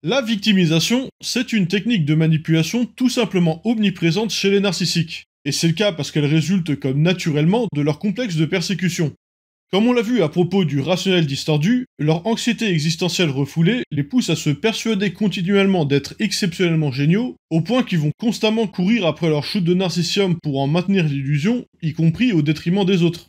La victimisation, c'est une technique de manipulation tout simplement omniprésente chez les narcissiques. Et c'est le cas parce qu'elle résulte comme naturellement de leur complexe de persécution. Comme on l'a vu à propos du rationnel distordu, leur anxiété existentielle refoulée les pousse à se persuader continuellement d'être exceptionnellement géniaux, au point qu'ils vont constamment courir après leur shoot de narcissium pour en maintenir l'illusion, y compris au détriment des autres.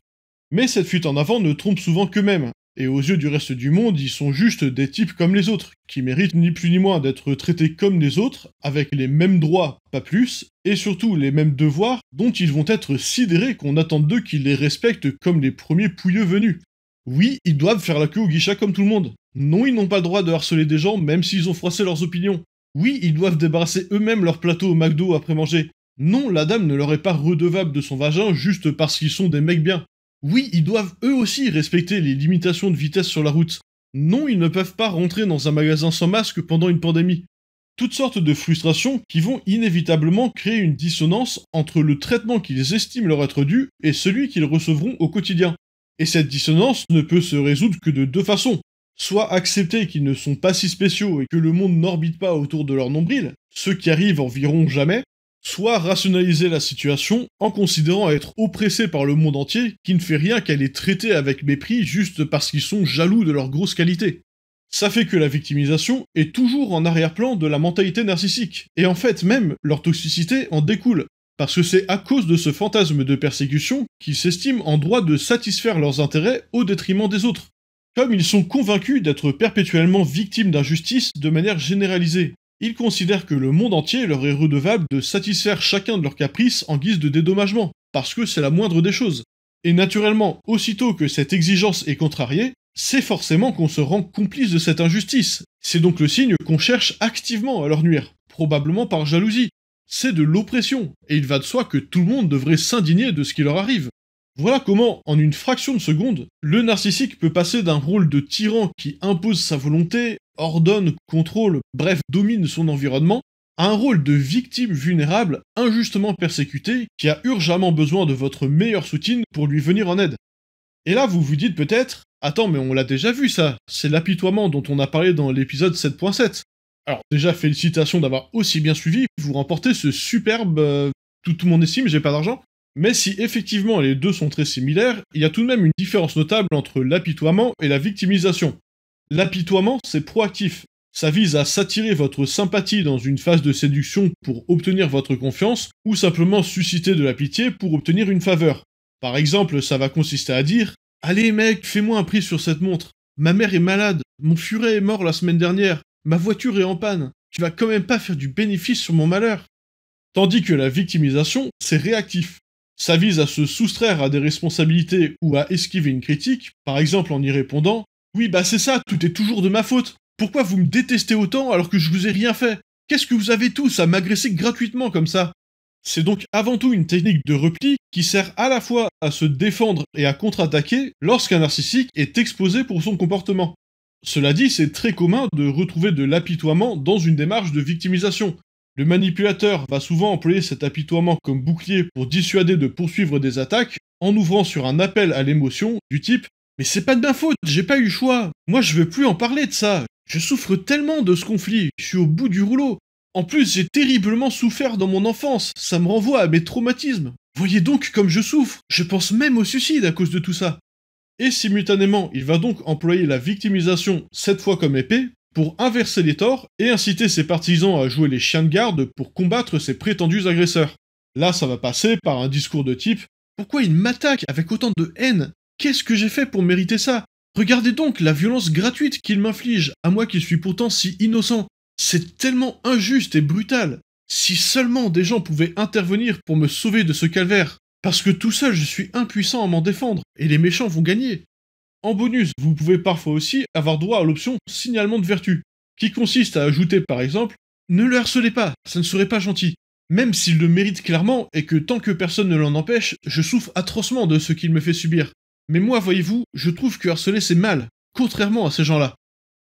Mais cette fuite en avant ne trompe souvent qu'eux-mêmes, et aux yeux du reste du monde, ils sont juste des types comme les autres, qui méritent ni plus ni moins d'être traités comme les autres, avec les mêmes droits, pas plus, et surtout les mêmes devoirs, dont ils vont être sidérés qu'on attend d'eux qu'ils les respectent comme les premiers pouilleux venus. Oui, ils doivent faire la queue au guichet comme tout le monde. Non, ils n'ont pas le droit de harceler des gens même s'ils ont froissé leurs opinions. Oui, ils doivent débarrasser eux-mêmes leur plateau au McDo après manger. Non, la dame ne leur est pas redevable de son vagin juste parce qu'ils sont des mecs bien. Oui, ils doivent eux aussi respecter les limitations de vitesse sur la route. Non, ils ne peuvent pas rentrer dans un magasin sans masque pendant une pandémie. Toutes sortes de frustrations qui vont inévitablement créer une dissonance entre le traitement qu'ils estiment leur être dû et celui qu'ils recevront au quotidien. Et cette dissonance ne peut se résoudre que de deux façons. Soit accepter qu'ils ne sont pas si spéciaux et que le monde n'orbite pas autour de leur nombril, ce qui arrive environ jamais, soit rationaliser la situation en considérant être oppressés par le monde entier qui ne fait rien qu'à les traiter avec mépris juste parce qu'ils sont jaloux de leur grosse qualité. Ça fait que la victimisation est toujours en arrière-plan de la mentalité narcissique, et en fait même leur toxicité en découle, parce que c'est à cause de ce fantasme de persécution qu'ils s'estiment en droit de satisfaire leurs intérêts au détriment des autres. Comme ils sont convaincus d'être perpétuellement victimes d'injustice de manière généralisée, ils considèrent que le monde entier leur est redevable de satisfaire chacun de leurs caprices en guise de dédommagement, parce que c'est la moindre des choses. Et naturellement, aussitôt que cette exigence est contrariée, c'est forcément qu'on se rend complice de cette injustice. C'est donc le signe qu'on cherche activement à leur nuire, probablement par jalousie. C'est de l'oppression, et il va de soi que tout le monde devrait s'indigner de ce qui leur arrive. Voilà comment, en une fraction de seconde, le narcissique peut passer d'un rôle de tyran qui impose sa volonté, ordonne, contrôle, bref, domine son environnement, à un rôle de victime vulnérable, injustement persécutée, qui a urgemment besoin de votre meilleure soutien pour lui venir en aide. Et là, vous vous dites peut-être, attends, mais on l'a déjà vu ça, c'est l'apitoiement dont on a parlé dans l'épisode 7.7. Alors déjà, félicitations d'avoir aussi bien suivi, vous remportez ce superbe... tout mon estime, j'ai pas d'argent. Mais si effectivement les deux sont très similaires, il y a tout de même une différence notable entre l'apitoiement et la victimisation. L'apitoiement, c'est proactif. Ça vise à s'attirer votre sympathie dans une phase de séduction pour obtenir votre confiance, ou simplement susciter de la pitié pour obtenir une faveur. Par exemple, ça va consister à dire « Allez mec, fais-moi un prix sur cette montre. Ma mère est malade, mon furet est mort la semaine dernière, ma voiture est en panne. Tu vas quand même pas faire du bénéfice sur mon malheur. » Tandis que la victimisation, c'est réactif. Ça vise à se soustraire à des responsabilités ou à esquiver une critique, par exemple en y répondant « Oui bah c'est ça, tout est toujours de ma faute. Pourquoi vous me détestez autant alors que je vous ai rien fait? Qu'est-ce que vous avez tous à m'agresser gratuitement comme ça ?» C'est donc avant tout une technique de repli qui sert à la fois à se défendre et à contre-attaquer lorsqu'un narcissique est exposé pour son comportement. Cela dit, c'est très commun de retrouver de l'apitoiement dans une démarche de victimisation. Le manipulateur va souvent employer cet apitoiement comme bouclier pour dissuader de poursuivre des attaques en ouvrant sur un appel à l'émotion du type « Mais c'est pas de ma faute, j'ai pas eu le choix. Moi je veux plus en parler de ça. Je souffre tellement de ce conflit, je suis au bout du rouleau. En plus, j'ai terriblement souffert dans mon enfance, ça me renvoie à mes traumatismes. Voyez donc comme je souffre, je pense même au suicide à cause de tout ça. » Et simultanément, il va donc employer la victimisation, cette fois comme épée, pour inverser les torts et inciter ses partisans à jouer les chiens de garde pour combattre ses prétendus agresseurs. Là, ça va passer par un discours de type « Pourquoi il m'attaque avec autant de haine? Qu'est-ce que j'ai fait pour mériter ça? Regardez donc la violence gratuite qu'il m'inflige, à moi qui suis pourtant si innocent. C'est tellement injuste et brutal. Si seulement des gens pouvaient intervenir pour me sauver de ce calvaire. Parce que tout seul, je suis impuissant à m'en défendre, et les méchants vont gagner. » En bonus, vous pouvez parfois aussi avoir droit à l'option signalement de vertu, qui consiste à ajouter par exemple « Ne le harcelez pas, ça ne serait pas gentil. Même s'il le mérite clairement et que tant que personne ne l'en empêche, je souffre atrocement de ce qu'il me fait subir. Mais moi, voyez-vous, je trouve que harceler c'est mal, contrairement à ces gens-là. »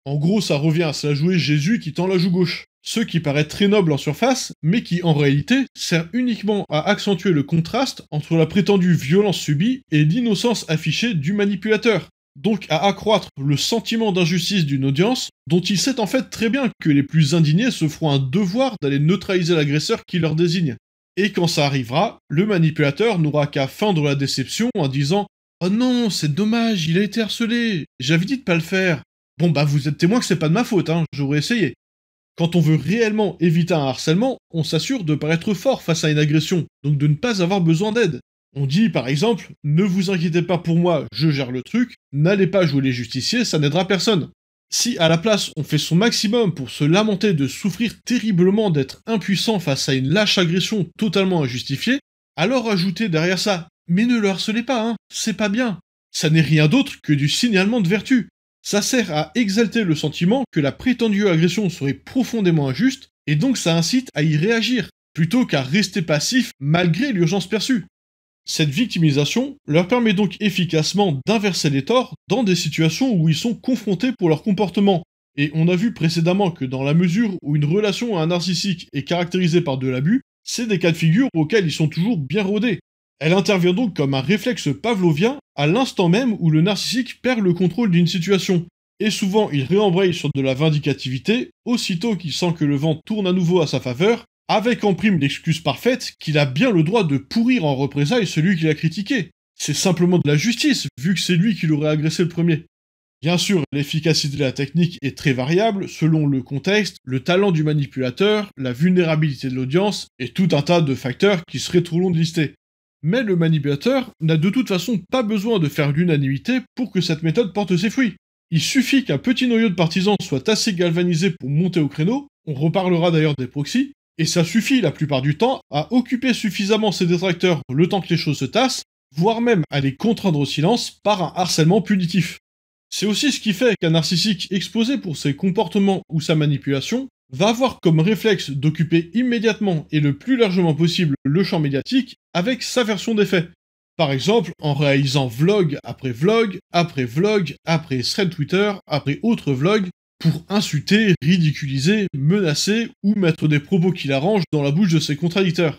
En gros, ça revient à se la jouer Jésus qui tend la joue gauche. Ce qui paraît très noble en surface, mais qui en réalité sert uniquement à accentuer le contraste entre la prétendue violence subie et l'innocence affichée du manipulateur. donc à accroître le sentiment d'injustice d'une audience, dont il sait en fait très bien que les plus indignés se feront un devoir d'aller neutraliser l'agresseur qui leur désigne. Et quand ça arrivera, le manipulateur n'aura qu'à feindre la déception en disant «Oh non, c'est dommage, il a été harcelé, j'avais dit de pas le faire. Bon bah vous êtes témoin que c'est pas de ma faute, hein, j'aurais essayé.» Quand on veut réellement éviter un harcèlement, on s'assure de paraître fort face à une agression, donc de ne pas avoir besoin d'aide. On dit par exemple «Ne vous inquiétez pas pour moi, je gère le truc, n'allez pas jouer les justiciers, ça n'aidera personne.» Si à la place on fait son maximum pour se lamenter de souffrir terriblement d'être impuissant face à une lâche agression totalement injustifiée, alors ajoutez derrière ça «Mais ne le harcelez pas, hein, c'est pas bien.» Ça n'est rien d'autre que du signalement de vertu. Ça sert à exalter le sentiment que la prétendue agression serait profondément injuste, et donc ça incite à y réagir, plutôt qu'à rester passif malgré l'urgence perçue. Cette victimisation leur permet donc efficacement d'inverser les torts dans des situations où ils sont confrontés pour leur comportement. Et on a vu précédemment que dans la mesure où une relation à un narcissique est caractérisée par de l'abus, c'est des cas de figure auxquels ils sont toujours bien rodés. Elle intervient donc comme un réflexe pavlovien à l'instant même où le narcissique perd le contrôle d'une situation. Et souvent il réembraye sur de la vindicativité, aussitôt qu'il sent que le vent tourne à nouveau à sa faveur, avec en prime l'excuse parfaite qu'il a bien le droit de pourrir en représailles celui qui l'a critiqué. C'est simplement de la justice, vu que c'est lui qui l'aurait agressé le premier. Bien sûr, l'efficacité de la technique est très variable selon le contexte, le talent du manipulateur, la vulnérabilité de l'audience, et tout un tas de facteurs qui seraient trop longs de lister. Mais le manipulateur n'a de toute façon pas besoin de faire l'unanimité pour que cette méthode porte ses fruits. Il suffit qu'un petit noyau de partisans soit assez galvanisé pour monter au créneau, on reparlera d'ailleurs des proxys, et ça suffit la plupart du temps à occuper suffisamment ses détracteurs le temps que les choses se tassent, voire même à les contraindre au silence par un harcèlement punitif. C'est aussi ce qui fait qu'un narcissique exposé pour ses comportements ou sa manipulation va avoir comme réflexe d'occuper immédiatement et le plus largement possible le champ médiatique avec sa version des faits. Par exemple, en réalisant vlog, après thread Twitter, après autre vlog, pour insulter, ridiculiser, menacer ou mettre des propos qui l'arrangent dans la bouche de ses contradicteurs.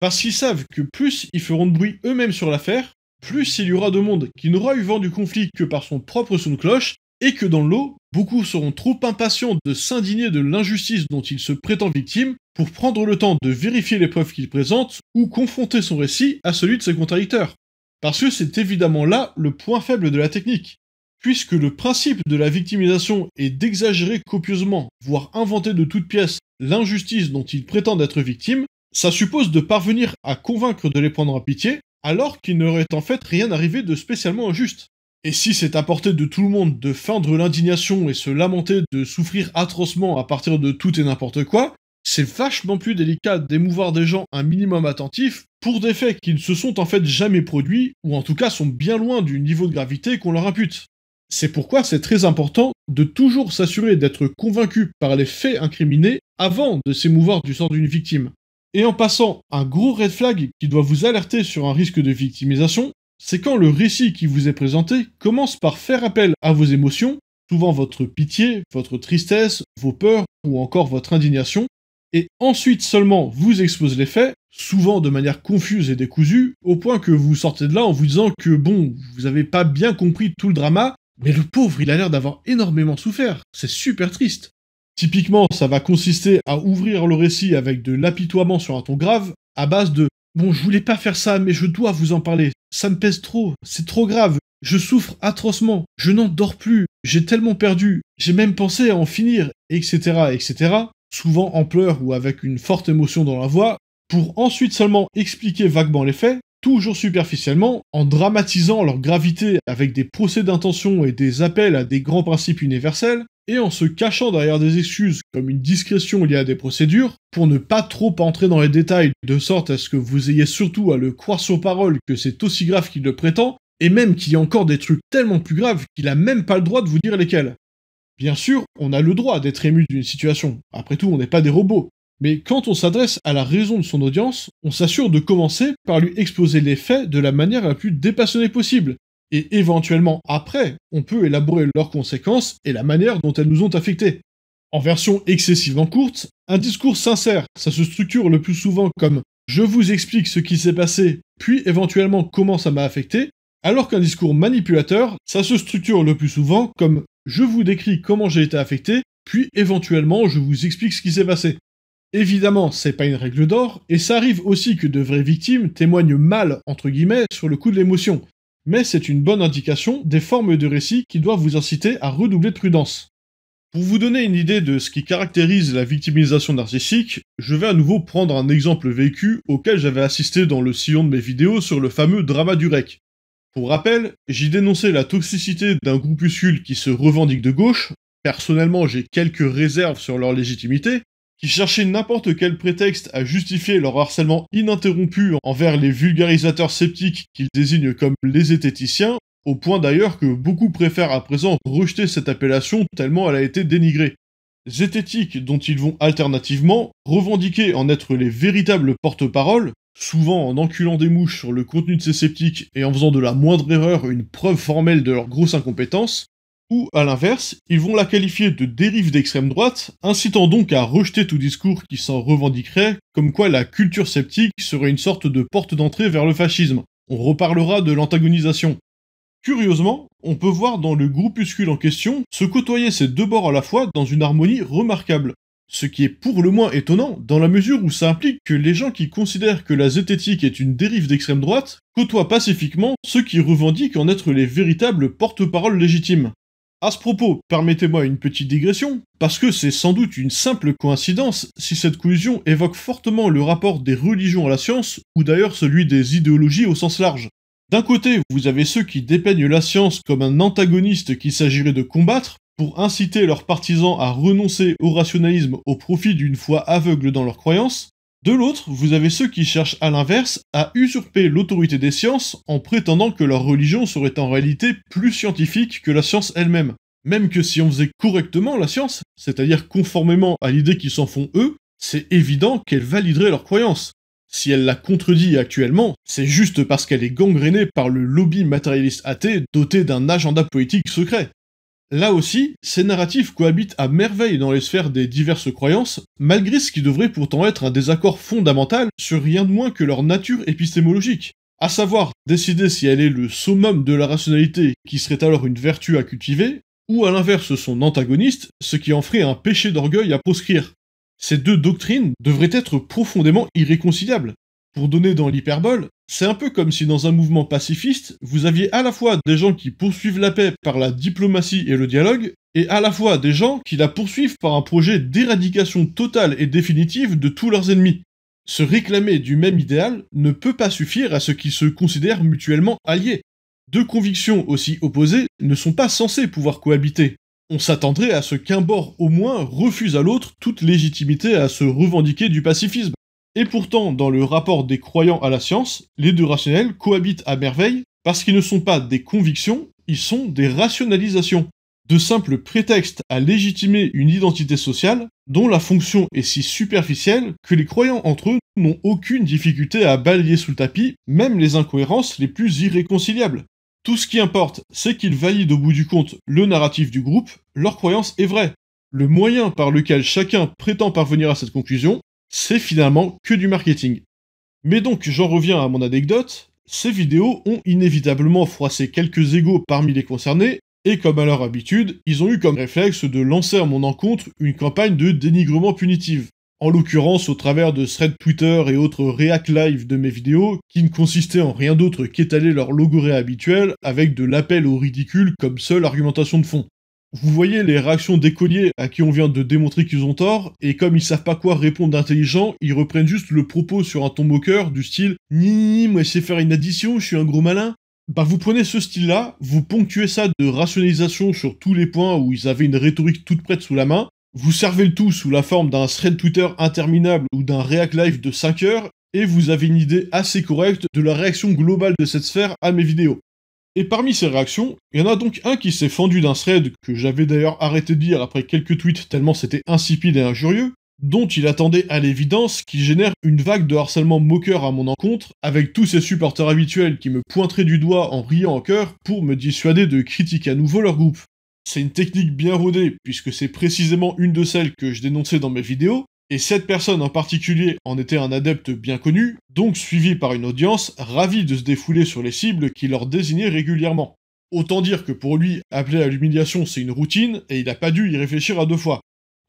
Parce qu'ils savent que plus ils feront de bruit eux-mêmes sur l'affaire, plus il y aura de monde qui n'aura eu vent du conflit que par son propre son de cloche, et que dans le lot, beaucoup seront trop impatients de s'indigner de l'injustice dont il se prétend victime pour prendre le temps de vérifier les preuves qu'il présente ou confronter son récit à celui de ses contradicteurs. Parce que c'est évidemment là le point faible de la technique. Puisque le principe de la victimisation est d'exagérer copieusement, voire inventer de toutes pièces l'injustice dont ils prétendent être victimes, ça suppose de parvenir à convaincre de les prendre en pitié, alors qu'il n'aurait en fait rien arrivé de spécialement injuste. Et si c'est à portée de tout le monde de feindre l'indignation et se lamenter de souffrir atrocement à partir de tout et n'importe quoi, c'est vachement plus délicat d'émouvoir des gens un minimum attentifs pour des faits qui ne se sont en fait jamais produits, ou en tout cas sont bien loin du niveau de gravité qu'on leur impute. C'est pourquoi c'est très important de toujours s'assurer d'être convaincu par les faits incriminés avant de s'émouvoir du sort d'une victime. Et en passant, un gros red flag qui doit vous alerter sur un risque de victimisation, c'est quand le récit qui vous est présenté commence par faire appel à vos émotions, souvent votre pitié, votre tristesse, vos peurs ou encore votre indignation, et ensuite seulement vous expose les faits, souvent de manière confuse et décousue, au point que vous sortez de là en vous disant que bon, vous avez pas bien compris tout le drama, mais le pauvre il a l'air d'avoir énormément souffert, c'est super triste. Typiquement, ça va consister à ouvrir le récit avec de l'apitoiement sur un ton grave, à base de «Bon, je voulais pas faire ça, mais je dois vous en parler, ça me pèse trop, c'est trop grave, je souffre atrocement, je n'en dors plus, j'ai tellement perdu, j'ai même pensé à en finir, etc., etc., souvent en pleurs ou avec une forte émotion dans la voix, pour ensuite seulement expliquer vaguement les faits, toujours superficiellement, en dramatisant leur gravité avec des procès d'intention et des appels à des grands principes universels, et en se cachant derrière des excuses comme une discrétion liée à des procédures, pour ne pas trop entrer dans les détails, de sorte à ce que vous ayez surtout à le croire sur parole que c'est aussi grave qu'il le prétend, et même qu'il y a encore des trucs tellement plus graves qu'il a même pas le droit de vous dire lesquels. Bien sûr, on a le droit d'être ému d'une situation, après tout on n'est pas des robots, mais quand on s'adresse à la raison de son audience, on s'assure de commencer par lui exposer les faits de la manière la plus dépassionnée possible, et éventuellement après, on peut élaborer leurs conséquences et la manière dont elles nous ont affectés. En version excessivement courte, un discours sincère, ça se structure le plus souvent comme « je vous explique ce qui s'est passé, puis éventuellement comment ça m'a affecté », Alors qu'un discours manipulateur, ça se structure le plus souvent comme je vous décris comment j'ai été affecté, puis éventuellement je vous explique ce qui s'est passé. Évidemment, c'est pas une règle d'or, et ça arrive aussi que de vraies victimes témoignent mal, entre guillemets, sur le coup de l'émotion. Mais c'est une bonne indication des formes de récits qui doivent vous inciter à redoubler de prudence. Pour vous donner une idée de ce qui caractérise la victimisation narcissique, je vais à nouveau prendre un exemple vécu auquel j'avais assisté dans le sillon de mes vidéos sur le fameux drama du REC. Pour rappel, j'y dénonçais la toxicité d'un groupuscule qui se revendique de gauche, personnellement j'ai quelques réserves sur leur légitimité, qui cherchaient n'importe quel prétexte à justifier leur harcèlement ininterrompu envers les vulgarisateurs sceptiques qu'ils désignent comme les zététiciens, au point d'ailleurs que beaucoup préfèrent à présent rejeter cette appellation tellement elle a été dénigrée. Zététiques dont ils vont alternativement revendiquer en être les véritables porte-paroles, souvent en enculant des mouches sur le contenu de ces sceptiques et en faisant de la moindre erreur une preuve formelle de leur grosse incompétence, ou, à l'inverse, ils vont la qualifier de dérive d'extrême droite, incitant donc à rejeter tout discours qui s'en revendiquerait, comme quoi la culture sceptique serait une sorte de porte d'entrée vers le fascisme. On reparlera de l'antagonisation. Curieusement, on peut voir dans le groupuscule en question se côtoyer ces deux bords à la fois dans une harmonie remarquable. Ce qui est pour le moins étonnant, dans la mesure où ça implique que les gens qui considèrent que la zététique est une dérive d'extrême droite côtoient pacifiquement ceux qui revendiquent en être les véritables porte-paroles légitimes. À ce propos, permettez-moi une petite digression, parce que c'est sans doute une simple coïncidence si cette collusion évoque fortement le rapport des religions à la science, ou d'ailleurs celui des idéologies au sens large. D'un côté, vous avez ceux qui dépeignent la science comme un antagoniste qu'il s'agirait de combattre, pour inciter leurs partisans à renoncer au rationalisme au profit d'une foi aveugle dans leurs croyances. De l'autre, vous avez ceux qui cherchent à l'inverse à usurper l'autorité des sciences en prétendant que leur religion serait en réalité plus scientifique que la science elle-même. Même que si on faisait correctement la science, c'est-à-dire conformément à l'idée qu'ils s'en font eux, c'est évident qu'elle validerait leurs croyances. Si elle la contredit actuellement, c'est juste parce qu'elle est gangrénée par le lobby matérialiste athée doté d'un agenda politique secret. Là aussi, ces narratifs cohabitent à merveille dans les sphères des diverses croyances, malgré ce qui devrait pourtant être un désaccord fondamental sur rien de moins que leur nature épistémologique. À savoir, décider si elle est le summum de la rationalité, qui serait alors une vertu à cultiver, ou à l'inverse son antagoniste, ce qui en ferait un péché d'orgueil à proscrire. Ces deux doctrines devraient être profondément irréconciliables. Pour donner dans l'hyperbole, c'est un peu comme si dans un mouvement pacifiste, vous aviez à la fois des gens qui poursuivent la paix par la diplomatie et le dialogue, et à la fois des gens qui la poursuivent par un projet d'éradication totale et définitive de tous leurs ennemis. Se réclamer du même idéal ne peut pas suffire à ce qui se considèrent mutuellement alliés. Deux convictions aussi opposées ne sont pas censées pouvoir cohabiter. On s'attendrait à ce qu'un bord au moins refuse à l'autre toute légitimité à se revendiquer du pacifisme. Et pourtant, dans le rapport des croyants à la science, les deux rationnels cohabitent à merveille parce qu'ils ne sont pas des convictions, ils sont des rationalisations. De simples prétextes à légitimer une identité sociale dont la fonction est si superficielle que les croyants entre eux n'ont aucune difficulté à balayer sous le tapis, même les incohérences les plus irréconciliables. Tout ce qui importe, c'est qu'ils valident au bout du compte le narratif du groupe, leur croyance est vraie. Le moyen par lequel chacun prétend parvenir à cette conclusion, c'est finalement que du marketing. Mais donc, j'en reviens à mon anecdote, ces vidéos ont inévitablement froissé quelques égos parmi les concernés, et comme à leur habitude, ils ont eu comme réflexe de lancer à mon encontre une campagne de dénigrement punitive. En l'occurrence au travers de threads Twitter et autres réac live de mes vidéos, qui ne consistaient en rien d'autre qu'étaler leur logorée habituel avec de l'appel au ridicule comme seule argumentation de fond. Vous voyez les réactions d'écoliers à qui on vient de démontrer qu'ils ont tort, et comme ils savent pas quoi répondre d'intelligent, ils reprennent juste le propos sur un ton moqueur du style « Ni, moi je sais faire une addition, je suis un gros malin ». Bah vous prenez ce style-là, vous ponctuez ça de rationalisation sur tous les points où ils avaient une rhétorique toute prête sous la main, vous servez le tout sous la forme d'un thread Twitter interminable ou d'un React Live de 5 heures, et vous avez une idée assez correcte de la réaction globale de cette sphère à mes vidéos. Et parmi ces réactions, il y en a donc un qui s'est fendu d'un thread que j'avais d'ailleurs arrêté de lire après quelques tweets tellement c'était insipide et injurieux, dont il attendait à l'évidence qu'il génère une vague de harcèlement moqueur à mon encontre, avec tous ces supporters habituels qui me pointeraient du doigt en riant en chœur pour me dissuader de critiquer à nouveau leur groupe. C'est une technique bien rodée, puisque c'est précisément une de celles que je dénonçais dans mes vidéos, Et cette personne en particulier en était un adepte bien connu, donc suivi par une audience ravie de se défouler sur les cibles qui leur désignaient régulièrement. Autant dire que pour lui, appeler à l'humiliation c'est une routine, et il n'a pas dû y réfléchir à deux fois.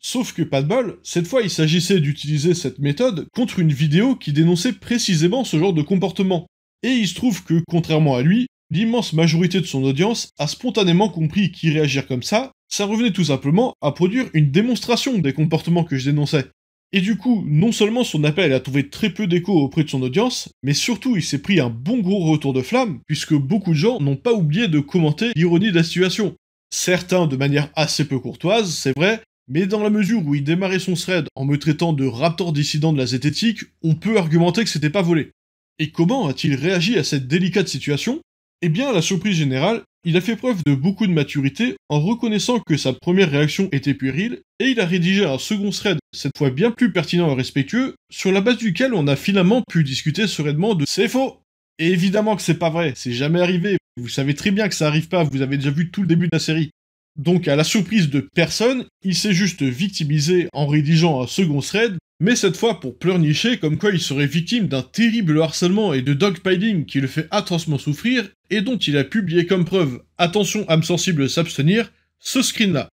Sauf que pas de bol, cette fois il s'agissait d'utiliser cette méthode contre une vidéo qui dénonçait précisément ce genre de comportement. Et il se trouve que, contrairement à lui, l'immense majorité de son audience a spontanément compris qu'y réagir comme ça revenait tout simplement à produire une démonstration des comportements que je dénonçais. Et du coup, non seulement son appel a trouvé très peu d'écho auprès de son audience, mais surtout il s'est pris un bon gros retour de flamme, puisque beaucoup de gens n'ont pas oublié de commenter l'ironie de la situation. Certains de manière assez peu courtoise, c'est vrai, mais dans la mesure où il démarrait son thread en me traitant de raptor dissident de la zététique, on peut argumenter que c'était pas volé. Et comment a-t-il réagi à cette délicate situation? Eh bien, à la surprise générale, il a fait preuve de beaucoup de maturité en reconnaissant que sa première réaction était puérile, et il a rédigé un second thread, cette fois bien plus pertinent et respectueux, sur la base duquel on a finalement pu discuter sereinement de «c'est faux». Et évidemment que c'est pas vrai, c'est jamais arrivé, vous savez très bien que ça arrive pas, vous avez déjà vu tout le début de la série. Donc à la surprise de personne, il s'est juste victimisé en rédigeant un second thread, mais cette fois pour pleurnicher comme quoi il serait victime d'un terrible harcèlement et de dogpiling qui le fait atrocement souffrir, et dont il a publié comme preuve, attention âme sensible s'abstenir, ce screen-là.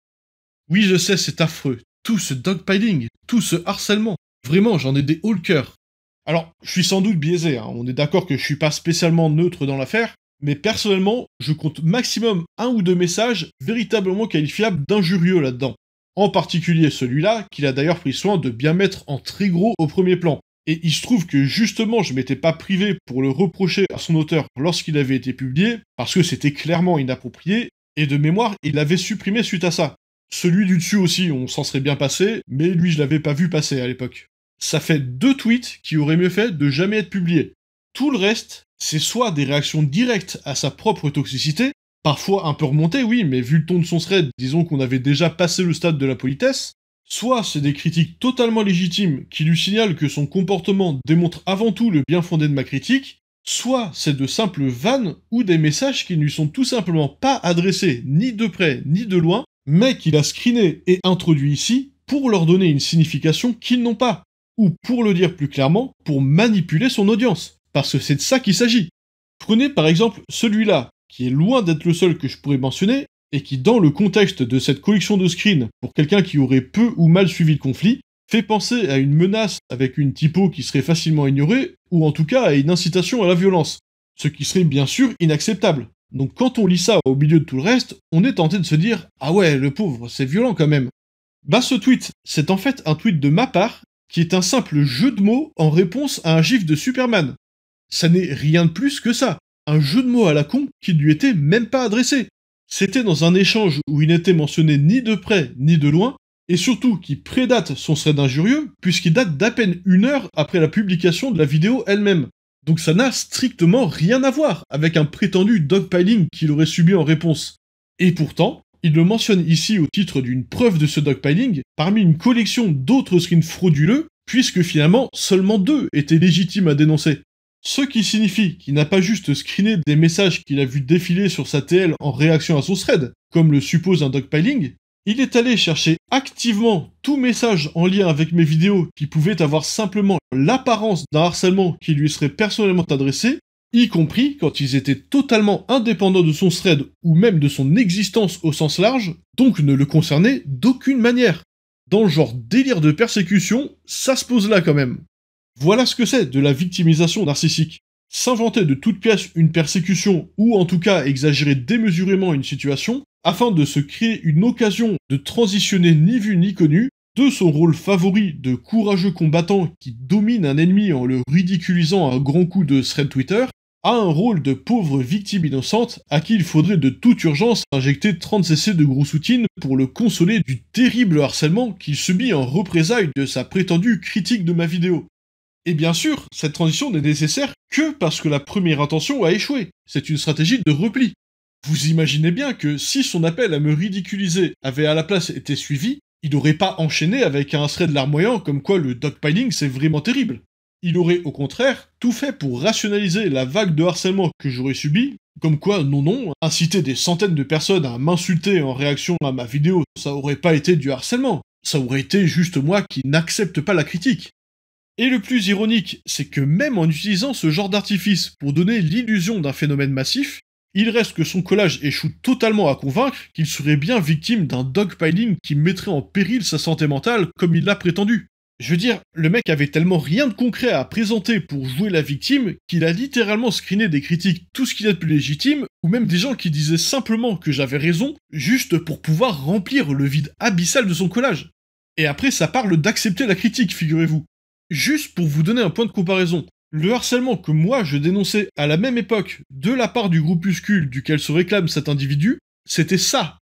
Oui je sais c'est affreux, tout ce dogpiling, tout ce harcèlement, vraiment j'en ai des hauts le cœur. Alors, je suis sans doute biaisé, hein, on est d'accord que je suis pas spécialement neutre dans l'affaire, mais personnellement, je compte maximum un ou deux messages véritablement qualifiables d'injurieux là-dedans. En particulier celui-là, qu'il a d'ailleurs pris soin de bien mettre en très gros au premier plan. Et il se trouve que justement je m'étais pas privé pour le reprocher à son auteur lorsqu'il avait été publié, parce que c'était clairement inapproprié, et de mémoire, il l'avait supprimé suite à ça. Celui du dessus aussi, on s'en serait bien passé, mais lui je l'avais pas vu passer à l'époque. Ça fait 2 tweets qui auraient mieux fait de jamais être publiés. Tout le reste, c'est soit des réactions directes à sa propre toxicité, parfois un peu remontées, oui, mais vu le ton de son thread, disons qu'on avait déjà passé le stade de la politesse, soit c'est des critiques totalement légitimes qui lui signalent que son comportement démontre avant tout le bien fondé de ma critique, soit c'est de simples vannes ou des messages qui ne lui sont tout simplement pas adressés ni de près ni de loin, mais qu'il a screené et introduit ici pour leur donner une signification qu'ils n'ont pas. Ou pour le dire plus clairement, pour manipuler son audience. Parce que c'est de ça qu'il s'agit. Prenez par exemple celui-là, qui est loin d'être le seul que je pourrais mentionner, et qui dans le contexte de cette collection de screens, pour quelqu'un qui aurait peu ou mal suivi le conflit, fait penser à une menace avec une typo qui serait facilement ignorée, ou en tout cas à une incitation à la violence. Ce qui serait bien sûr inacceptable. Donc quand on lit ça au milieu de tout le reste, on est tenté de se dire « Ah ouais, le pauvre, c'est violent quand même ». Bah ce tweet, c'est en fait un tweet de ma part, qui est un simple jeu de mots en réponse à un gif de Superman. Ça n'est rien de plus que ça, un jeu de mots à la con qui ne lui était même pas adressé. C'était dans un échange où il n'était mentionné ni de près ni de loin, et surtout qui prédate son thread injurieux, puisqu'il date d'à peine 1 heure après la publication de la vidéo elle-même. Donc ça n'a strictement rien à voir avec un prétendu dogpiling qu'il aurait subi en réponse. Et pourtant, il le mentionne ici au titre d'une preuve de ce dogpiling, parmi une collection d'autres screens frauduleux, puisque finalement seulement 2 étaient légitimes à dénoncer. Ce qui signifie qu'il n'a pas juste screené des messages qu'il a vu défiler sur sa TL en réaction à son thread, comme le suppose un dogpiling, il est allé chercher activement tout message en lien avec mes vidéos qui pouvait avoir simplement l'apparence d'un harcèlement qui lui serait personnellement adressé, y compris quand ils étaient totalement indépendants de son thread ou même de son existence au sens large, donc ne le concernaient d'aucune manière. Dans le genre délire de persécution, ça se pose là quand même. Voilà ce que c'est de la victimisation narcissique. S'inventer de toute pièce une persécution, ou en tout cas exagérer démesurément une situation, afin de se créer une occasion de transitionner ni vu ni connu, de son rôle favori de courageux combattant qui domine un ennemi en le ridiculisant à un grand coup de thread Twitter, à un rôle de pauvre victime innocente à qui il faudrait de toute urgence injecter 30 cc de groussotine pour le consoler du terrible harcèlement qu'il subit en représailles de sa prétendue critique de ma vidéo. Et bien sûr, cette transition n'est nécessaire que parce que la première intention a échoué. C'est une stratégie de repli. Vous imaginez bien que si son appel à me ridiculiser avait à la place été suivi, il n'aurait pas enchaîné avec un thread larmoyant comme quoi le dogpiling c'est vraiment terrible. Il aurait au contraire tout fait pour rationaliser la vague de harcèlement que j'aurais subi, comme quoi non, inciter des centaines de personnes à m'insulter en réaction à ma vidéo, ça aurait pas été du harcèlement. ça aurait été juste moi qui n'accepte pas la critique. Et le plus ironique, c'est que même en utilisant ce genre d'artifice pour donner l'illusion d'un phénomène massif, il reste que son collage échoue totalement à convaincre qu'il serait bien victime d'un dogpiling qui mettrait en péril sa santé mentale comme il l'a prétendu. Je veux dire, le mec avait tellement rien de concret à présenter pour jouer la victime qu'il a littéralement screené des critiques tout ce qu'il y a de plus légitime, ou même des gens qui disaient simplement que j'avais raison, juste pour pouvoir remplir le vide abyssal de son collage. Et après ça parle d'accepter la critique, figurez-vous. Juste pour vous donner un point de comparaison, le harcèlement que moi je dénonçais à la même époque de la part du groupuscule duquel se réclame cet individu, c'était ça.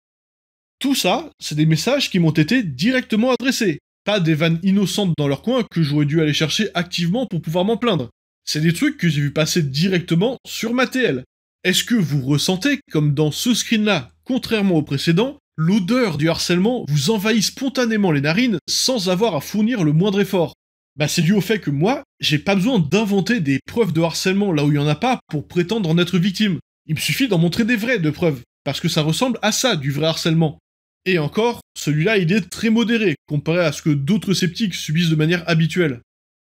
Tout ça, c'est des messages qui m'ont été directement adressés. Pas des vannes innocentes dans leur coin que j'aurais dû aller chercher activement pour pouvoir m'en plaindre. C'est des trucs que j'ai vu passer directement sur ma TL. Est-ce que vous ressentez, comme dans ce screen-là, contrairement au précédent, l'odeur du harcèlement vous envahit spontanément les narines sans avoir à fournir le moindre effort? Bah c'est dû au fait que moi, j'ai pas besoin d'inventer des preuves de harcèlement là où il y en a pas pour prétendre en être victime. Il me suffit d'en montrer des vraies de preuves, parce que ça ressemble à ça du vrai harcèlement. Et encore, celui-là il est très modéré, comparé à ce que d'autres sceptiques subissent de manière habituelle.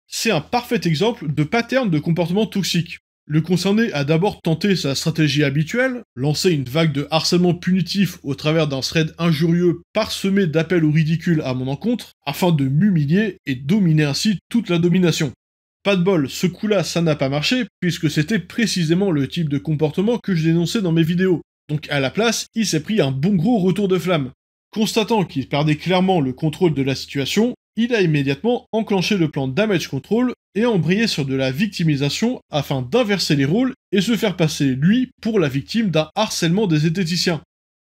C'est un parfait exemple de pattern de comportement toxique. Le concerné a d'abord tenté sa stratégie habituelle, lancé une vague de harcèlement punitif au travers d'un thread injurieux parsemé d'appels au ridicule à mon encontre, afin de m'humilier et dominer ainsi toute la domination. Pas de bol, ce coup-là ça n'a pas marché, puisque c'était précisément le type de comportement que je dénonçais dans mes vidéos. Donc à la place, il s'est pris un bon gros retour de flamme. Constatant qu'il perdait clairement le contrôle de la situation, il a immédiatement enclenché le plan Damage Control et embrayé sur de la victimisation afin d'inverser les rôles et se faire passer lui pour la victime d'un harcèlement des zététiciens.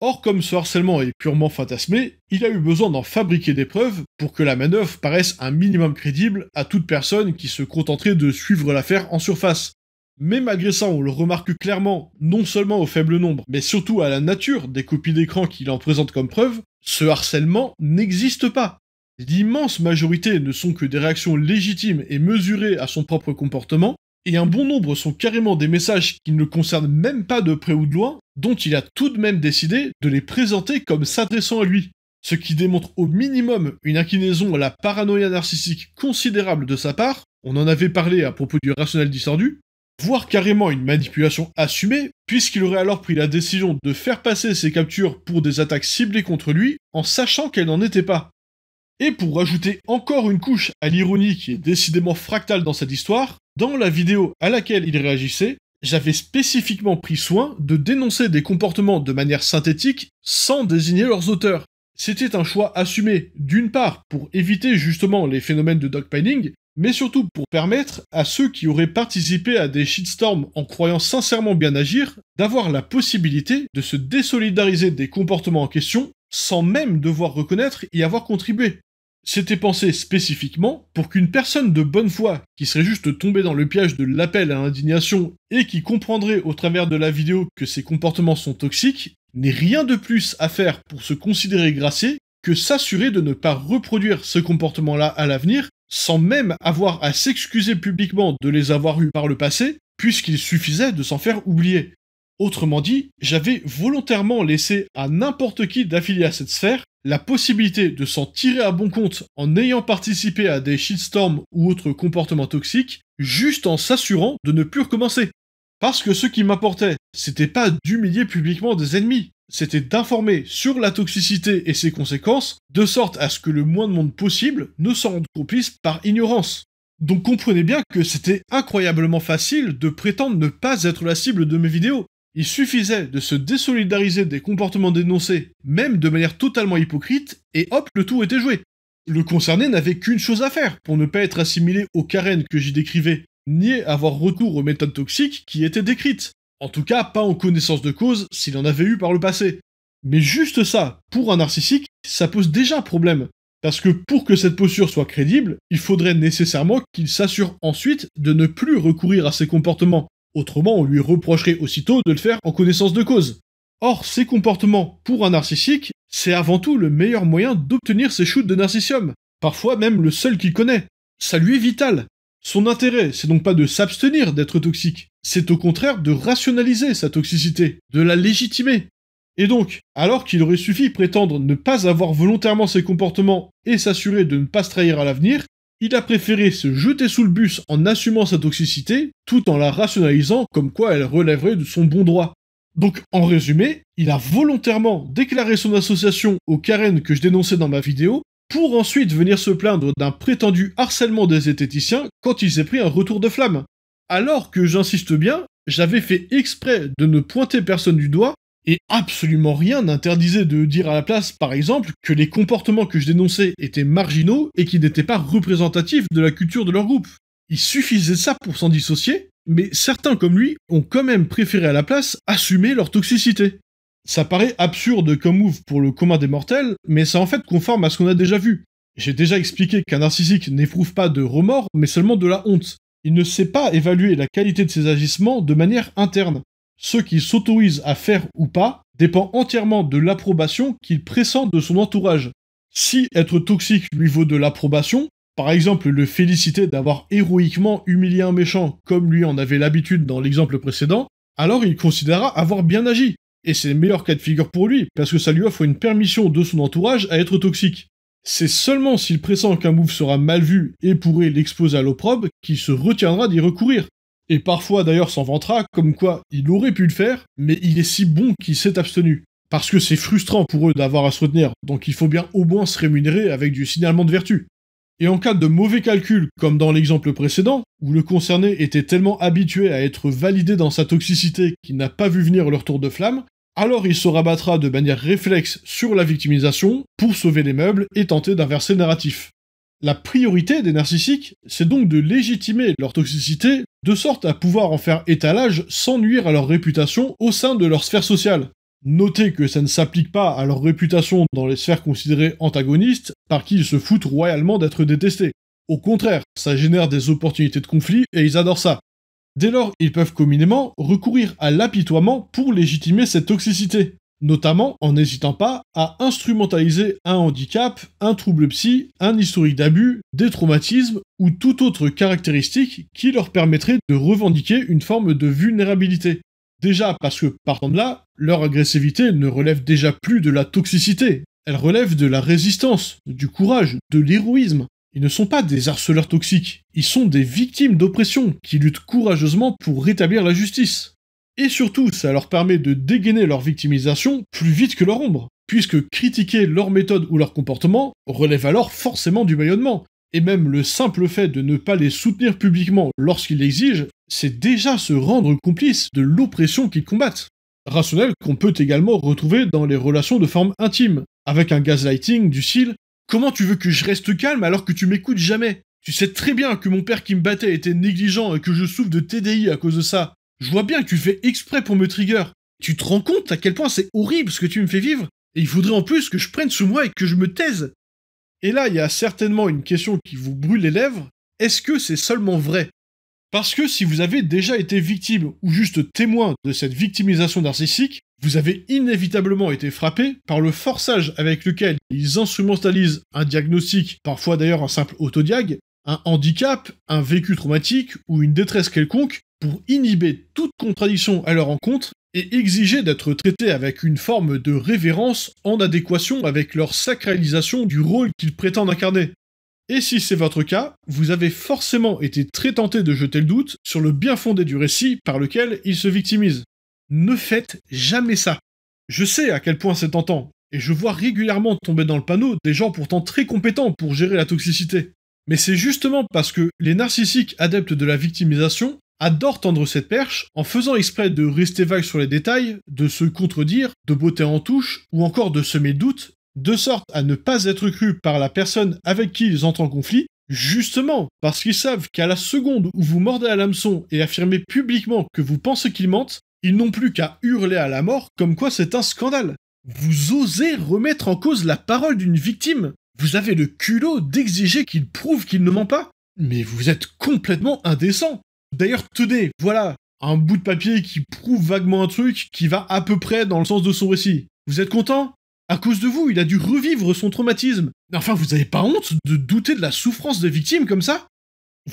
Or, comme ce harcèlement est purement fantasmé, il a eu besoin d'en fabriquer des preuves pour que la manœuvre paraisse un minimum crédible à toute personne qui se contenterait de suivre l'affaire en surface. Mais malgré ça, on le remarque clairement, non seulement au faible nombre, mais surtout à la nature des copies d'écran qu'il en présente comme preuve, ce harcèlement n'existe pas. L'immense majorité ne sont que des réactions légitimes et mesurées à son propre comportement, et un bon nombre sont carrément des messages qui ne le concernent même pas de près ou de loin, dont il a tout de même décidé de les présenter comme s'adressant à lui. Ce qui démontre au minimum une inclinaison à la paranoïa narcissique considérable de sa part, on en avait parlé à propos du rationnel distordu, voire carrément une manipulation assumée, puisqu'il aurait alors pris la décision de faire passer ses captures pour des attaques ciblées contre lui, en sachant qu'elles n'en étaient pas. Et pour rajouter encore une couche à l'ironie qui est décidément fractale dans cette histoire, dans la vidéo à laquelle il réagissait, j'avais spécifiquement pris soin de dénoncer des comportements de manière synthétique sans désigner leurs auteurs. C'était un choix assumé, d'une part pour éviter justement les phénomènes de dogpiling, mais surtout pour permettre à ceux qui auraient participé à des shitstorms en croyant sincèrement bien agir, d'avoir la possibilité de se désolidariser des comportements en question sans même devoir reconnaître y avoir contribué. C'était pensé spécifiquement pour qu'une personne de bonne foi, qui serait juste tombée dans le piège de l'appel à l'indignation et qui comprendrait au travers de la vidéo que ces comportements sont toxiques, n'ait rien de plus à faire pour se considérer gracié que s'assurer de ne pas reproduire ce comportement-là à l'avenir, sans même avoir à s'excuser publiquement de les avoir eus par le passé, puisqu'il suffisait de s'en faire oublier. Autrement dit, j'avais volontairement laissé à n'importe qui d'affilié à cette sphère la possibilité de s'en tirer à bon compte en ayant participé à des shitstorms ou autres comportements toxiques, juste en s'assurant de ne plus recommencer. Parce que ce qui m'importait, c'était pas d'humilier publiquement des ennemis, c'était d'informer sur la toxicité et ses conséquences, de sorte à ce que le moins de monde possible ne s'en rende complice par ignorance. Donc comprenez bien que c'était incroyablement facile de prétendre ne pas être la cible de mes vidéos. Il suffisait de se désolidariser des comportements dénoncés, même de manière totalement hypocrite, et hop, le tour était joué. Le concerné n'avait qu'une chose à faire pour ne pas être assimilé aux Karen que j'y décrivais, ni avoir recours aux méthodes toxiques qui étaient décrites. En tout cas, pas en connaissance de cause s'il en avait eu par le passé. Mais juste ça, pour un narcissique, ça pose déjà problème. Parce que pour que cette posture soit crédible, il faudrait nécessairement qu'il s'assure ensuite de ne plus recourir à ces comportements. Autrement, on lui reprocherait aussitôt de le faire en connaissance de cause. Or, ces comportements, pour un narcissique, c'est avant tout le meilleur moyen d'obtenir ses shoots de narcissium. Parfois même le seul qu'il connaît. Ça lui est vital. Son intérêt, c'est donc pas de s'abstenir d'être toxique, c'est au contraire de rationaliser sa toxicité, de la légitimer. Et donc, alors qu'il aurait suffi prétendre ne pas avoir volontairement ces comportements et s'assurer de ne pas se trahir à l'avenir, il a préféré se jeter sous le bus en assumant sa toxicité, tout en la rationalisant comme quoi elle relèverait de son bon droit. Donc, en résumé, il a volontairement déclaré son association au Karen que je dénonçais dans ma vidéo, pour ensuite venir se plaindre d'un prétendu harcèlement des zététiciens quand il s'est pris un retour de flamme. Alors que, j'insiste bien, j'avais fait exprès de ne pointer personne du doigt, et absolument rien n'interdisait de dire à la place, par exemple, que les comportements que je dénonçais étaient marginaux et qui n'étaient pas représentatifs de la culture de leur groupe. Il suffisait de ça pour s'en dissocier, mais certains comme lui ont quand même préféré à la place assumer leur toxicité. Ça paraît absurde comme move pour le commun des mortels, mais c'est en fait conforme à ce qu'on a déjà vu. J'ai déjà expliqué qu'un narcissique n'éprouve pas de remords, mais seulement de la honte. Il ne sait pas évaluer la qualité de ses agissements de manière interne. Ce qu'il s'autorise à faire ou pas dépend entièrement de l'approbation qu'il pressent de son entourage. Si être toxique lui vaut de l'approbation, par exemple le féliciter d'avoir héroïquement humilié un méchant comme lui en avait l'habitude dans l'exemple précédent, alors il considérera avoir bien agi. Et c'est le meilleur cas de figure pour lui, parce que ça lui offre une permission de son entourage à être toxique. C'est seulement s'il pressent qu'un move sera mal vu et pourrait l'exposer à l'opprobre qu'il se retiendra d'y recourir. Et parfois d'ailleurs s'en vantera, comme quoi il aurait pu le faire, mais il est si bon qu'il s'est abstenu. Parce que c'est frustrant pour eux d'avoir à se retenir, donc il faut bien au moins se rémunérer avec du signalement de vertu. Et en cas de mauvais calcul, comme dans l'exemple précédent, où le concerné était tellement habitué à être validé dans sa toxicité qu'il n'a pas vu venir le retour de flamme, alors il se rabattra de manière réflexe sur la victimisation pour sauver les meubles et tenter d'inverser le narratif. La priorité des narcissiques, c'est donc de légitimer leur toxicité de sorte à pouvoir en faire étalage sans nuire à leur réputation au sein de leur sphère sociale. Notez que ça ne s'applique pas à leur réputation dans les sphères considérées antagonistes, par qui ils se foutent royalement d'être détestés. Au contraire, ça génère des opportunités de conflit et ils adorent ça. Dès lors, ils peuvent communément recourir à l'apitoiement pour légitimer cette toxicité, notamment en n'hésitant pas à instrumentaliser un handicap, un trouble psy, un historique d'abus, des traumatismes ou toute autre caractéristique qui leur permettrait de revendiquer une forme de vulnérabilité. Déjà parce que, partant de là, leur agressivité ne relève déjà plus de la toxicité, elle relève de la résistance, du courage, de l'héroïsme. Ils ne sont pas des harceleurs toxiques, ils sont des victimes d'oppression qui luttent courageusement pour rétablir la justice. Et surtout, ça leur permet de dégainer leur victimisation plus vite que leur ombre, puisque critiquer leur méthode ou leur comportement relève alors forcément du bâillonnement. Et même le simple fait de ne pas les soutenir publiquement lorsqu'ils l'exigent, c'est déjà se rendre complice de l'oppression qu'ils combattent. Rationnel qu'on peut également retrouver dans les relations de forme intime, avec un gaslighting du style « Comment tu veux que je reste calme alors que tu m'écoutes jamais ? Tu sais très bien que mon père qui me battait était négligent et que je souffre de TDI à cause de ça. Je vois bien que tu fais exprès pour me trigger. Tu te rends compte à quel point c'est horrible ce que tu me fais vivre ? Et il faudrait en plus que je prenne sur moi et que je me taise. » Et là, il y a certainement une question qui vous brûle les lèvres. Est-ce que c'est seulement vrai ? Parce que si vous avez déjà été victime ou juste témoin de cette victimisation narcissique, vous avez inévitablement été frappé par le forçage avec lequel ils instrumentalisent un diagnostic, parfois d'ailleurs un simple autodiag, un handicap, un vécu traumatique ou une détresse quelconque, pour inhiber toute contradiction à leur encontre et exiger d'être traités avec une forme de révérence en adéquation avec leur sacralisation du rôle qu'ils prétendent incarner. Et si c'est votre cas, vous avez forcément été très tenté de jeter le doute sur le bien fondé du récit par lequel ils se victimisent. Ne faites jamais ça. Je sais à quel point c'est tentant, et je vois régulièrement tomber dans le panneau des gens pourtant très compétents pour gérer la toxicité. Mais c'est justement parce que les narcissiques adeptes de la victimisation adorent tendre cette perche en faisant exprès de rester vagues sur les détails, de se contredire, de botter en touche, ou encore de semer le doute, de sorte à ne pas être cru par la personne avec qui ils entrent en conflit, justement parce qu'ils savent qu'à la seconde où vous mordez à l'hameçon et affirmez publiquement que vous pensez qu'ils mentent, ils n'ont plus qu'à hurler à la mort comme quoi c'est un scandale. Vous osez remettre en cause la parole d'une victime ? Vous avez le culot d'exiger qu'il prouve qu'il ne ment pas ? Mais vous êtes complètement indécent. D'ailleurs, tenez, voilà, un bout de papier qui prouve vaguement un truc qui va à peu près dans le sens de son récit. Vous êtes content ? À cause de vous, il a dû revivre son traumatisme. Enfin, vous avez pas honte de douter de la souffrance des victimes comme ça ?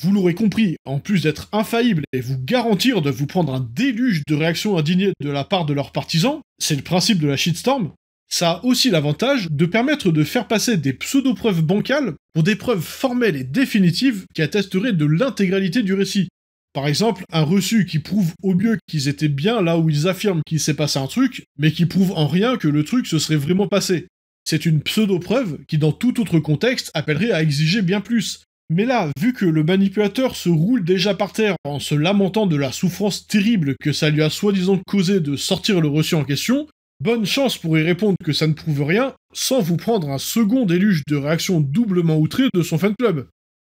vous l'aurez compris, en plus d'être infaillible et vous garantir de vous prendre un déluge de réactions indignées de la part de leurs partisans, c'est le principe de la shitstorm, ça a aussi l'avantage de permettre de faire passer des pseudo-preuves bancales pour des preuves formelles et définitives qui attesteraient de l'intégralité du récit. Par exemple, un reçu qui prouve au mieux qu'ils étaient bien là où ils affirment qu'il s'est passé un truc, mais qui prouve en rien que le truc se serait vraiment passé. C'est une pseudo-preuve qui, dans tout autre contexte, appellerait à exiger bien plus. Mais là, vu que le manipulateur se roule déjà par terre en se lamentant de la souffrance terrible que ça lui a soi-disant causé de sortir le reçu en question, bonne chance pour y répondre que ça ne prouve rien, sans vous prendre un second déluge de réactions doublement outrées de son fan club.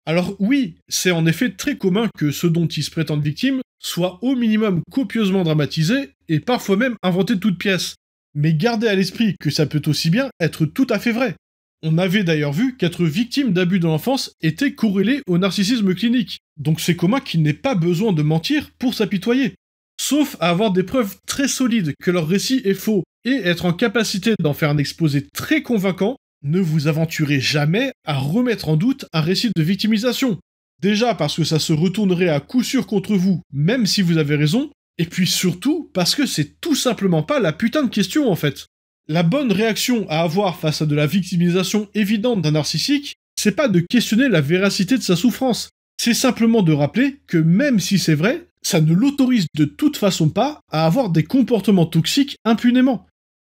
Alors oui, c'est en effet très commun que ceux dont ils se prétendent victimes soient au minimum copieusement dramatisés et parfois même inventés de toutes pièces. Mais gardez à l'esprit que ça peut aussi bien être tout à fait vrai. On avait d'ailleurs vu qu'être victime d'abus de l'enfance était corrélé au narcissisme clinique, donc c'est commun qu'il n'ait pas besoin de mentir pour s'apitoyer. Sauf à avoir des preuves très solides que leur récit est faux, et être en capacité d'en faire un exposé très convaincant, ne vous aventurez jamais à remettre en doute un récit de victimisation. Déjà parce que ça se retournerait à coup sûr contre vous, même si vous avez raison, et puis surtout parce que c'est tout simplement pas la putain de question en fait. La bonne réaction à avoir face à de la victimisation évidente d'un narcissique, c'est pas de questionner la véracité de sa souffrance, c'est simplement de rappeler que même si c'est vrai, ça ne l'autorise de toute façon pas à avoir des comportements toxiques impunément.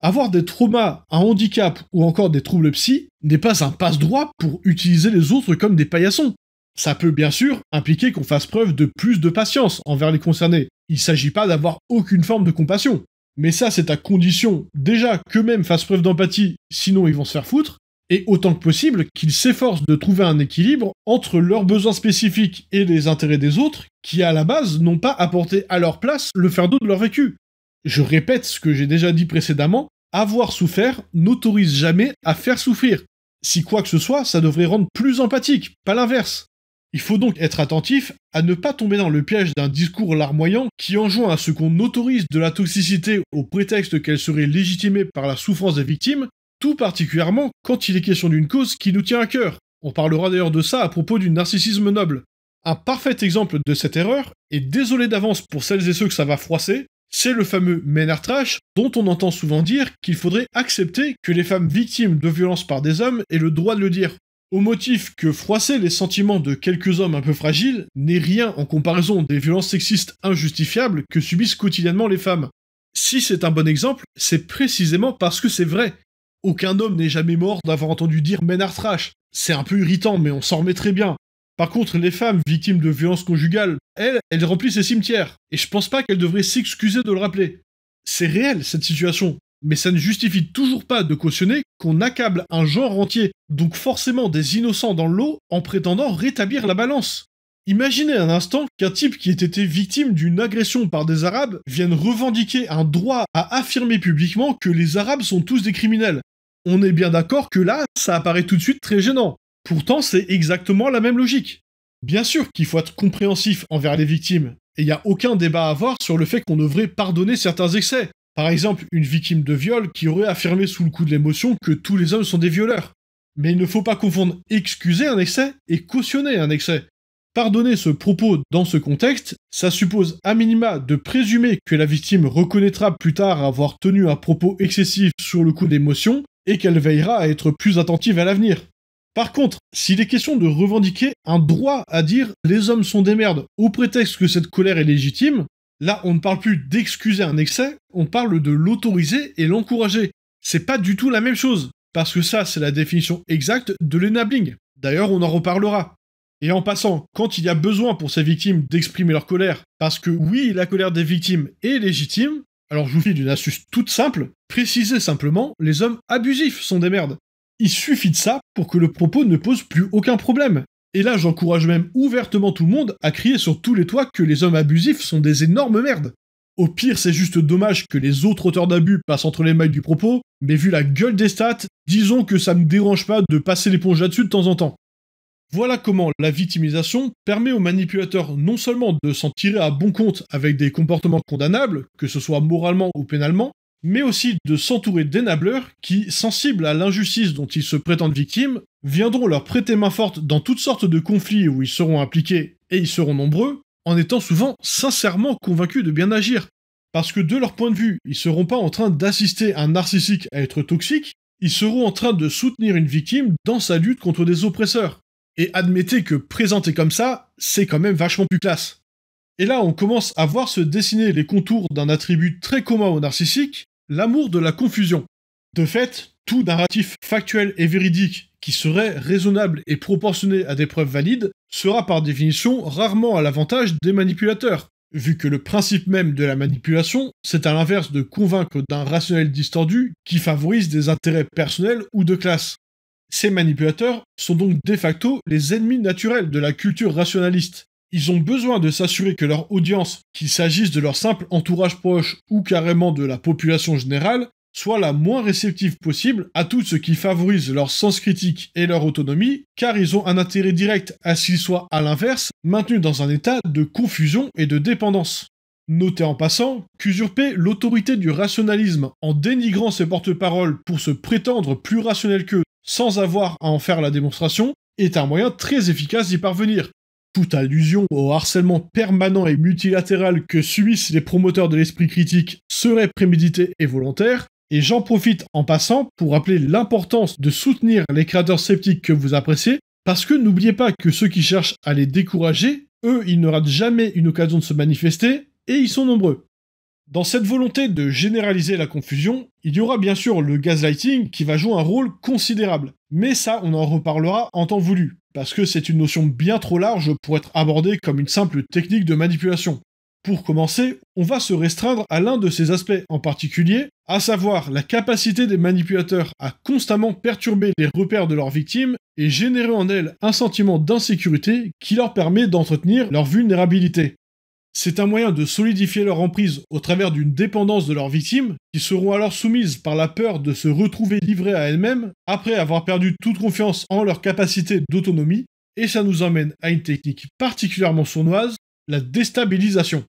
Avoir des traumas, un handicap ou encore des troubles psy n'est pas un passe-droit pour utiliser les autres comme des paillassons. Ça peut bien sûr impliquer qu'on fasse preuve de plus de patience envers les concernés. Il s'agit pas d'avoir aucune forme de compassion. Mais ça, c'est à condition, déjà, qu'eux-mêmes fassent preuve d'empathie, sinon ils vont se faire foutre, et autant que possible qu'ils s'efforcent de trouver un équilibre entre leurs besoins spécifiques et les intérêts des autres, qui à la base n'ont pas apporté à leur place le fardeau de leur vécu. Je répète ce que j'ai déjà dit précédemment, avoir souffert n'autorise jamais à faire souffrir. Si quoi que ce soit, ça devrait rendre plus empathique, pas l'inverse. Il faut donc être attentif à ne pas tomber dans le piège d'un discours larmoyant qui enjoint à ce qu'on autorise de la toxicité au prétexte qu'elle serait légitimée par la souffrance des victimes, tout particulièrement quand il est question d'une cause qui nous tient à cœur. On parlera d'ailleurs de ça à propos du narcissisme noble. Un parfait exemple de cette erreur, et désolé d'avance pour celles et ceux que ça va froisser, c'est le fameux men are trash dont on entend souvent dire qu'il faudrait accepter que les femmes victimes de violences par des hommes aient le droit de le dire. Au motif que froisser les sentiments de quelques hommes un peu fragiles n'est rien en comparaison des violences sexistes injustifiables que subissent quotidiennement les femmes. Si c'est un bon exemple, c'est précisément parce que c'est vrai. Aucun homme n'est jamais mort d'avoir entendu dire men are trash. C'est un peu irritant, mais on s'en remet très bien. Par contre, les femmes victimes de violences conjugales, elles remplissent les cimetières, et je pense pas qu'elles devraient s'excuser de le rappeler. C'est réel, cette situation, mais ça ne justifie toujours pas de cautionner qu'on accable un genre entier, donc forcément des innocents dans le lot, en prétendant rétablir la balance. Imaginez un instant qu'un type qui ait été victime d'une agression par des Arabes vienne revendiquer un droit à affirmer publiquement que les Arabes sont tous des criminels. On est bien d'accord que là, ça apparaît tout de suite très gênant. Pourtant, c'est exactement la même logique. Bien sûr qu'il faut être compréhensif envers les victimes, et il n'y a aucun débat à avoir sur le fait qu'on devrait pardonner certains excès. Par exemple, une victime de viol qui aurait affirmé sous le coup de l'émotion que tous les hommes sont des violeurs. Mais il ne faut pas confondre excuser un excès et cautionner un excès. Pardonner ce propos dans ce contexte, ça suppose à minima de présumer que la victime reconnaîtra plus tard avoir tenu un propos excessif sur le coup d'émotion et qu'elle veillera à être plus attentive à l'avenir. Par contre, s'il est question de revendiquer un droit à dire « les hommes sont des merdes » au prétexte que cette colère est légitime, là on ne parle plus d'excuser un excès, on parle de l'autoriser et l'encourager. C'est pas du tout la même chose, parce que ça c'est la définition exacte de l'enabling. D'ailleurs on en reparlera. Et en passant, quand il y a besoin pour ces victimes d'exprimer leur colère, parce que oui, la colère des victimes est légitime, alors je vous file une astuce toute simple, précisez simplement, les hommes abusifs sont des merdes. Il suffit de ça pour que le propos ne pose plus aucun problème. Et là, j'encourage même ouvertement tout le monde à crier sur tous les toits que les hommes abusifs sont des énormes merdes. Au pire, c'est juste dommage que les autres auteurs d'abus passent entre les mailles du propos, mais vu la gueule des stats, disons que ça me dérange pas de passer l'éponge là-dessus de temps en temps. Voilà comment la victimisation permet aux manipulateurs non seulement de s'en tirer à bon compte avec des comportements condamnables, que ce soit moralement ou pénalement, mais aussi de s'entourer d'énableurs qui, sensibles à l'injustice dont ils se prétendent victimes, viendront leur prêter main forte dans toutes sortes de conflits où ils seront impliqués, Et ils seront nombreux en étant souvent sincèrement convaincus de bien agir. Parce que de leur point de vue, ils seront pas en train d'assister un narcissique à être toxique, ils seront en train de soutenir une victime dans sa lutte contre des oppresseurs. Et admettez que présenté comme ça, c'est quand même vachement plus classe. Et là, on commence à voir se dessiner les contours d'un attribut très commun au narcissique, l'amour de la confusion. De fait, tout narratif factuel et véridique qui serait raisonnable et proportionné à des preuves valides sera par définition rarement à l'avantage des manipulateurs, vu que le principe même de la manipulation, c'est à l'inverse de convaincre d'un rationnel distordu qui favorise des intérêts personnels ou de classe. Ces manipulateurs sont donc de facto les ennemis naturels de la culture rationaliste. Ils ont besoin de s'assurer que leur audience, qu'il s'agisse de leur simple entourage proche ou carrément de la population générale, soit la moins réceptive possible à tout ce qui favorise leur sens critique et leur autonomie, car ils ont un intérêt direct à ce qu'ils soient, à l'inverse, maintenus dans un état de confusion et de dépendance. Notez en passant qu'usurper l'autorité du rationalisme en dénigrant ses porte-paroles pour se prétendre plus rationnel qu'eux, sans avoir à en faire la démonstration, est un moyen très efficace d'y parvenir. Toute allusion au harcèlement permanent et multilatéral que subissent les promoteurs de l'esprit critique serait prémédité et volontaire, et j'en profite en passant pour rappeler l'importance de soutenir les créateurs sceptiques que vous appréciez, parce que n'oubliez pas que ceux qui cherchent à les décourager, eux, ils ne ratent jamais une occasion de se manifester, et ils sont nombreux. Dans cette volonté de généraliser la confusion, il y aura bien sûr le gaslighting qui va jouer un rôle considérable. Mais ça, on en reparlera en temps voulu, parce que c'est une notion bien trop large pour être abordée comme une simple technique de manipulation. Pour commencer, on va se restreindre à l'un de ces aspects en particulier, à savoir la capacité des manipulateurs à constamment perturber les repères de leurs victimes et générer en elles un sentiment d'insécurité qui leur permet d'entretenir leur vulnérabilité. C'est un moyen de solidifier leur emprise au travers d'une dépendance de leurs victimes, qui seront alors soumises par la peur de se retrouver livrées à elles-mêmes après avoir perdu toute confiance en leur capacité d'autonomie, et ça nous emmène à une technique particulièrement sournoise, la déstabilisation.